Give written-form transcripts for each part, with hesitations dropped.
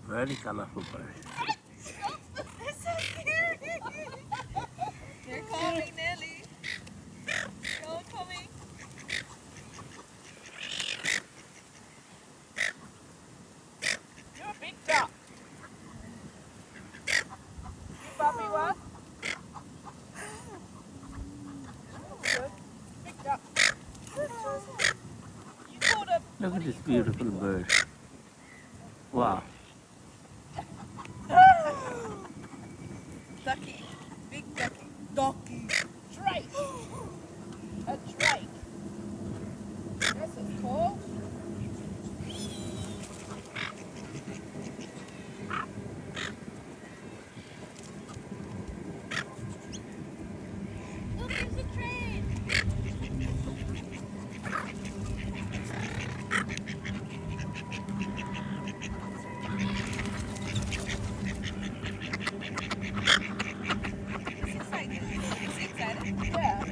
Very colorful bird. That's so scary. They're coming, Nelly. Go coming. You're a big duck. You puppy what? Good. Big duck. You called a. Look What at do this you call a beautiful big one? bird. Wow. Ducky. Big ducky. Ducky. Drake. A drake. That's a tall. Look, there's a train. He's excited. Is he excited? Yeah.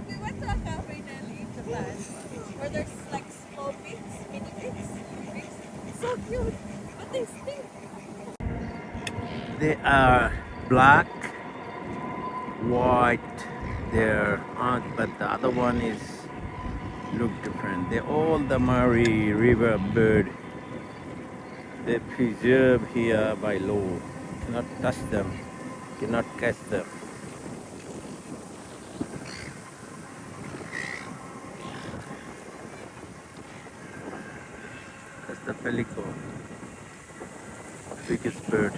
We went to a cafe, Nelly, in Japan, where there's like small pigs, mini pigs, pigs. It's so cute, but they stink. They are black, white, there aren't, but the other one is look different. They're all the Murray River bird. They preserve here by law. Cannot touch them, cannot catch them. That's the pelican, biggest bird.